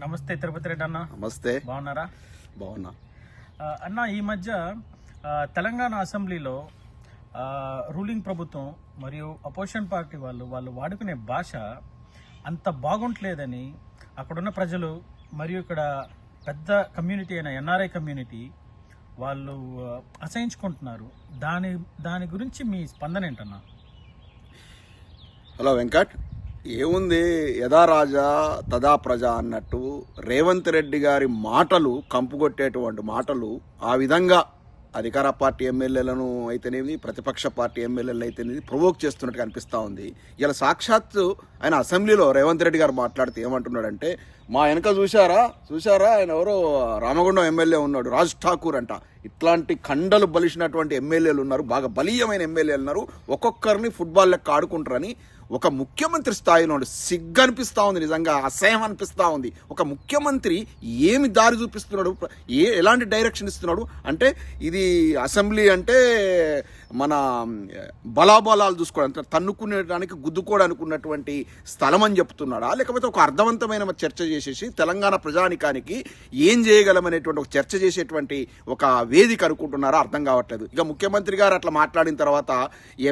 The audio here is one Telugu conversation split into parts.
నమస్తే తిరుపతి రెడ్డి అన్న. నమస్తే. బాగున్నారా? బాగున్నా అన్న. ఈ మధ్య తెలంగాణ అసెంబ్లీలో రూలింగ్ ప్రభుత్వం మరియు అపోజిషన్ పార్టీ వాళ్ళు వాడుకునే భాష అంత బాగుంటలేదని అక్కడున్న ప్రజలు మరియు ఇక్కడ పెద్ద కమ్యూనిటీ అయిన ఎన్ఆర్ఐ కమ్యూనిటీ వాళ్ళు అసహించుకుంటున్నారు. దాని గురించి మీ స్పందన ఏంటన్నా? హలో వెంకట్, ఏముంది, యథా రాజా తదా ప్రజ అన్నట్టు రేవంత్ రెడ్డి గారి మాటలు కంపుకొట్టేటువంటి మాటలు ఆ విధంగా అధికార పార్టీ ఎమ్మెల్యేలను అయితేనేది, ప్రతిపక్ష పార్టీ ఎమ్మెల్యేలను అయితేనేది ప్రొవోక్ చేస్తున్నట్టుగా అనిపిస్తూ ఉంది. ఇలా సాక్షాత్తు ఆయన అసెంబ్లీలో రేవంత్ రెడ్డి గారు మాట్లాడితే ఏమంటున్నాడంటే, మా వెనక చూశారా ఆయన ఎవరో రామగుండం ఎమ్మెల్యే ఉన్నాడు, రాజ్ ఠాకూర్ అంట. ఇట్లాంటి కండలు బలిసినటువంటి ఎమ్మెల్యేలు ఉన్నారు, బాగా బలీయమైన ఎమ్మెల్యేలు ఉన్నారు, ఒక్కొక్కరిని ఫుట్బాల్ లెక్క ఆడుకుంటారని ఒక ముఖ్యమంత్రి స్థాయిలో సిగ్గు అనిపిస్తూ ఉంది, నిజంగా అసహ్యం అనిపిస్తూ ఉంది. ఒక ముఖ్యమంత్రి ఏమి దారి చూపిస్తున్నాడు, ఎలాంటి డైరెక్షన్ ఇస్తున్నాడు అంటే, ఇది అసెంబ్లీ అంటే మన బలాబలాలు చూసుకోవడానికి, తన్నుకునేడానికి, గుద్దుకోవడానికి ఉన్నటువంటి స్థలం అని చెప్తున్నాడా, లేకపోతే ఒక అర్థవంతమైన చర్చ చేసేసి తెలంగాణ ప్రజానికానికి ఏం చేయగలమనేటువంటి ఒక చర్చ చేసేటువంటి ఒక వేదిక అనుకుంటున్నారా అర్థం కావట్లేదు. ఇక ముఖ్యమంత్రి గారు అట్లా మాట్లాడిన తర్వాత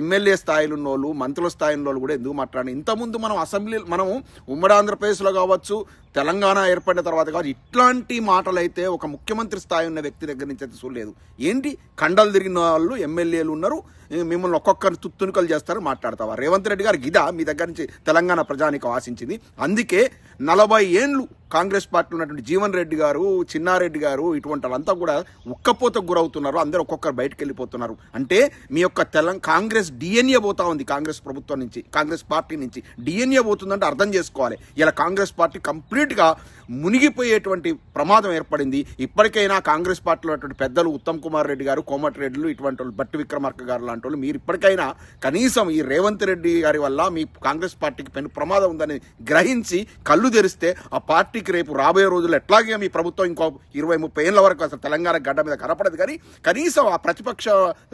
ఎమ్మెల్యే స్థాయిలో ఉన్న వాళ్ళు, మంత్రుల స్థాయిలో వాళ్ళు కూడా ఎందుకు మాట్లాడి, ఇంతకుముందు మనం అసెంబ్లీ, మనం ఉమ్మడి ఆంధ్రప్రదేశ్లో కావచ్చు, తెలంగాణ ఏర్పడిన తర్వాత కావచ్చు, ఇట్లాంటి మాటలు అయితే ఒక ముఖ్యమంత్రి స్థాయి ఉన్న వ్యక్తి దగ్గర నుంచి అయితే చూడలేదు. ఏంటి, కండలు తిరిగిన వాళ్ళు ఎమ్మెల్యేలు ఉన్నారు, మిమ్మల్ని ఒక్కొక్కరిని తుత్తునుకలు చేస్తారు, మాట్లాడతావా? రేవంత్ రెడ్డి గారు గిదా మీ దగ్గర నుంచి తెలంగాణ ప్రజానికి ఆశించింది? అందుకే 40 ఏండ్లు కాంగ్రెస్ పార్టీలో ఉన్నటువంటి జీవన్ రెడ్డి గారు, చిన్నారెడ్డి గారు, ఇటువంటి వాళ్ళంతా కూడా ఉక్కపోతకు గురవుతున్నారు. అందరూ ఒక్కొక్కరు బయటకు వెళ్ళిపోతున్నారు. అంటే మీ యొక్క కాంగ్రెస్ డిఎన్ఏ పోతా ఉంది, కాంగ్రెస్ ప్రభుత్వం నుంచి, కాంగ్రెస్ పార్టీ నుంచి డిఎన్ఏ పోతుందంటే అర్థం చేసుకోవాలి. ఇలా కాంగ్రెస్ పార్టీ కంప్లీట్గా మునిగిపోయేటువంటి ప్రమాదం ఏర్పడింది. ఇప్పటికైనా కాంగ్రెస్ పార్టీలో ఉన్నటువంటి పెద్దలు ఉత్తమ్ కుమార్ రెడ్డి గారు, కోమటిరెడ్డిలు, ఇటువంటి వాళ్ళు, బట్టి విక్రమార్క గారు లాంటి వాళ్ళు, మీరు ఇప్పటికైనా కనీసం ఈ రేవంత్ రెడ్డి గారి వల్ల మీ కాంగ్రెస్ పార్టీకి పెను ప్రమాదం ఉందని గ్రహించి కళ్ళు తెరిస్తే ఆ పార్టీకి రేపు రాబోయే రోజుల్లో ఎట్లాగే మీ ప్రభుత్వం ఇంకో 20-30 ఏళ్ల వరకు అసలు తెలంగాణ గడ్డ మీద కనపడదు. కానీ కనీసం ఆ ప్రతిపక్ష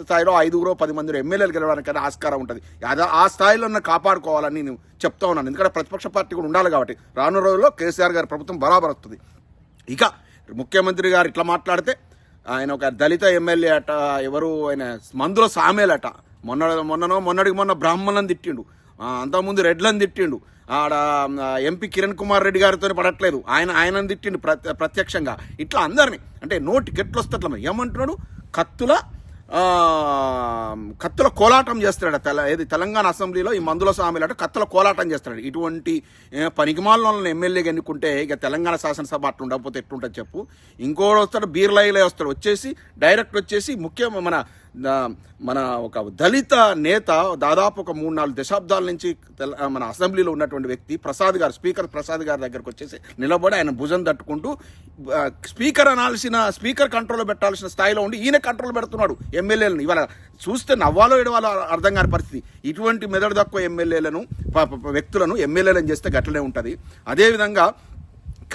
స్థాయిలో 5-10 మంది ఎమ్మెల్యేలు గెలవడానికైనా ఆస్కారం ఉంటుంది. ఆ స్థాయిలో కాపాడుకోవాలని నేను చెప్తా ఉన్నాను. ఎందుకంటే ప్రతిపక్ష పార్టీ కూడా ఉండాలి కాబట్టి రానున్న రోజుల్లో కేసీఆర్ గారి ప్రభుత్వం బరాబర్ వస్తుంది. ఇక ముఖ్యమంత్రి గారు ఇట్లా మాట్లాడితే, ఆయన ఒక దళిత ఎమ్మెల్యే అట, ఎవరు ఆయన మందుల సామేలట, మొన్న బ్రాహ్మణులను తిట్టిండు, అంతకుముందు రెడ్లను తిట్టిండు, ఆడ ఎంపీ కిరణ్ కుమార్ రెడ్డి గారితో పడట్లేదు, ఆయనను తిట్టిండు ప్రత్యక్షంగా. ఇట్లా అందరినీ అంటే నోటికి ఎట్లు వస్తే అట్లా ఏమంటున్నాడు, కత్తుల కోలాటం చేస్తాడు. ఏది తెలంగాణ అసెంబ్లీలో ఈ మందుల స్వామిలు కత్తుల కోలాటం చేస్తాడు. ఇటువంటి పనికిమాలను ఎమ్మెల్యేగా ఎన్నుకుంటే ఇక తెలంగాణ శాసనసభ అట్లా ఉండకపోతే ఎట్లుంటుంది చెప్పు. ఇంకోటి వస్తాడు, బీర్లైలే వస్తాడు, డైరెక్ట్ వచ్చేసి మన ఒక దళిత నేత, దాదాపు ఒక 3-4 దశాబ్దాల నుంచి మన అసెంబ్లీలో ఉన్నటువంటి వ్యక్తి ప్రసాద్ గారు, స్పీకర్ ప్రసాద్ గారి దగ్గరకు వచ్చేసి నిలబడి ఆయన భుజం తట్టుకుంటూ స్పీకర్ కంట్రోల్లో పెట్టాల్సిన స్థాయిలో ఉండి ఈయన కంట్రోల్ పెడుతున్నాడు ఎమ్మెల్యేలను. ఇవాళ చూస్తే నవ్వాలో ఏడవాలో అర్థం కాని పరిస్థితి. ఇటువంటి మెదడు తక్కువ ఎమ్మెల్యేలను, వ్యక్తులను ఎమ్మెల్యేలను చేస్తే గట్లనే ఉంటుంది. అదేవిధంగా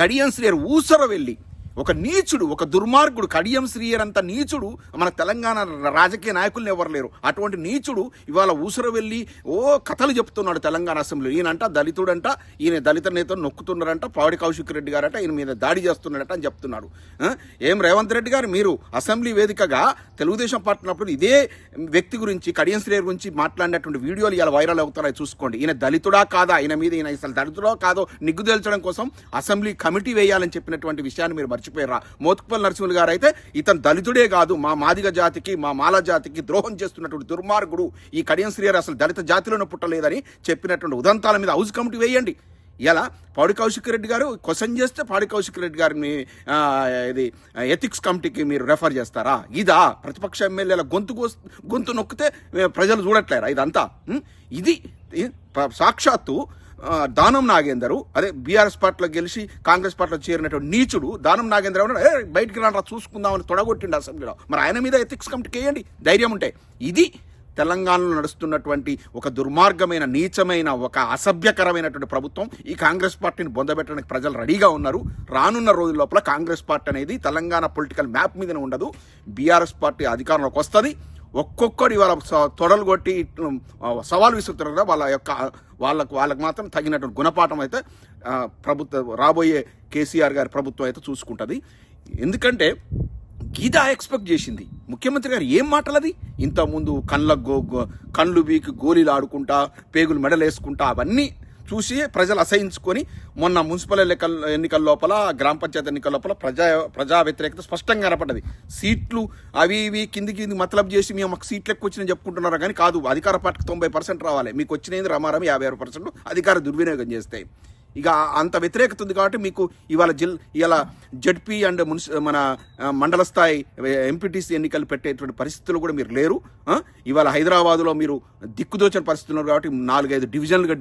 కడియం శ్రీయర్ ఊసర వెళ్ళి ఒక నీచుడు, ఒక దుర్మార్గుడు, కడియం శ్రీయర్ అంత నీచుడు మన తెలంగాణ రాజకీయ నాయకులను ఎవరు లేరు. అటువంటి నీచుడు ఇవాళ ఊసర వెళ్ళి కథలు చెప్తున్నాడు తెలంగాణ అసెంబ్లీలో. ఈయనంట దళితుడంట, ఈయన దళిత నేతను నొక్కుతున్నారంట, పావడి కౌశిక్ రెడ్డి గారట, ఈయన మీద దాడి చేస్తున్నాడట అని చెప్తున్నాడు. ఏం రేవంత్ రెడ్డి గారు, మీరు అసెంబ్లీ వేదికగా తెలుగుదేశం పార్టీ ఇదే వ్యక్తి గురించి, కడియం శ్రీయర్ గురించి మాట్లాడినటువంటి వీడియోలు ఇలా వైరల్ అవుతున్నాయి, చూసుకోండి. ఈయన దళితుడా కాదా, ఈయన అసలు దళితుడా కాదో నిగ్గు తేల్చడం కోసం అసెంబ్లీ కమిటీ వేయాలని చెప్పినటువంటి విషయాన్ని మీరు మర్చిపోయారా? మోత్కుపల్లి నరసింహులు గారు అయితే ఇతను దళితుడే కాదు, మా మాదిగ జాతికి, మా మాల జాతికి ద్రోహం చేస్తున్నటువంటి దుర్మార్గుడు, ఈ కడియం శ్రీయర్ అసలు దళిత జాతిలోనే పుట్టలేదని చెప్పినటువంటి ఉదంతాల మీద హౌస్ కమిటీ వేయండి. ఇలా పాడి కౌశిక్ రెడ్డి గారు క్వశ్చన్ చేస్తే పాడి కౌశిక్ రెడ్డి గారిని ఇది ఎథిక్స్ కమిటీకి మీరు రెఫర్ చేస్తారా? ఇదా ప్రతిపక్ష ఎమ్మెల్యేల గొంతు నొక్కితే ప్రజలు చూడట్లేరా? ఇదంతా ఇది సాక్షాత్తు దానం నాగేందరు, అదే బీఆర్ఎస్ పార్టీలో గెలిచి కాంగ్రెస్ పార్టీలో చేరినటువంటి నీచుడు దానం నాగేందర్ బయటికి రాను చూసుకుందామని తొడగొట్టిండు అసెంబ్లీలో. మరి ఆయన మీద ఎథిక్స్ కమిటీకి వేయండి ధైర్యం ఉంటే. ఇది తెలంగాణలో నడుస్తున్నటువంటి ఒక దుర్మార్గమైన, నీచమైన, ఒక అసభ్యకరమైనటువంటి ప్రభుత్వం. ఈ కాంగ్రెస్ పార్టీని బొందబెట్టడానికి ప్రజలు రెడీగా ఉన్నారు. రానున్న రోజుల లోపల కాంగ్రెస్ పార్టీ అనేది తెలంగాణ పొలిటికల్ మ్యాప్ మీదనే ఉండదు. బీఆర్ఎస్ పార్టీ అధికారంలోకి వస్తుంది. ఒక్కొక్కడు ఇవాళ తొడలు కొట్టి సవాల్ విసురుతున్నారు కదా, వాళ్ళకు మాత్రం తగినటువంటి గుణపాఠం అయితే ప్రభుత్వ రాబోయే కేసీఆర్ గారి ప్రభుత్వం అయితే చూసుకుంటుంది. ఎందుకంటే గీత ఎక్స్పెక్ట్ చేసింది ముఖ్యమంత్రి గారు ఏం మాటలది. ఇంతకుముందు కళ్ళు బీకి గోళీలు ఆడుకుంటా పేగులు మెడలేసుకుంటా అవన్నీ చూసి ప్రజలు అసహించుకొని మొన్న మున్సిపల్ ఎన్నికల లోపల గ్రామ పంచాయతీ ఎన్నికల లోపల ప్రజా వ్యతిరేకత స్పష్టంగా కనపడ్డది. సీట్లు అవి ఇవి కిందికి మతలబ్ చేసి మేము మాకు సీట్లు ఎక్కువ వచ్చినాయి చెప్పుకుంటున్నారు కానీ కాదు, అధికార పార్టీకి 90% రావాలి, మీకు వచ్చినది రమారమి 56% అధికార దుర్వినియోగం చేస్తాయి. ఇక అంత వ్యతిరేకత ఉంది కాబట్టి మీకు ఇవాళ జడ్పీ అండ్ మన మండల స్థాయి ఎంపీటీసీ ఎన్నికలు పెట్టేటువంటి పరిస్థితులు కూడా మీరు లేరు. ఇవాళ హైదరాబాదులో మీరు దిక్కుదోచిన పరిస్థితులు ఉన్నారు కాబట్టి 4-5 డివిజన్లుగా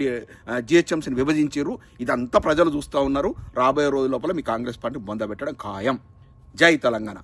జిహెచ్ఎంసీని విభజించారు. ఇదంతా ప్రజలు చూస్తూ ఉన్నారు. రాబోయే రోజుల లోపల మీ కాంగ్రెస్ పార్టీ బొంద పెట్టడం ఖాయం. జై తెలంగాణ.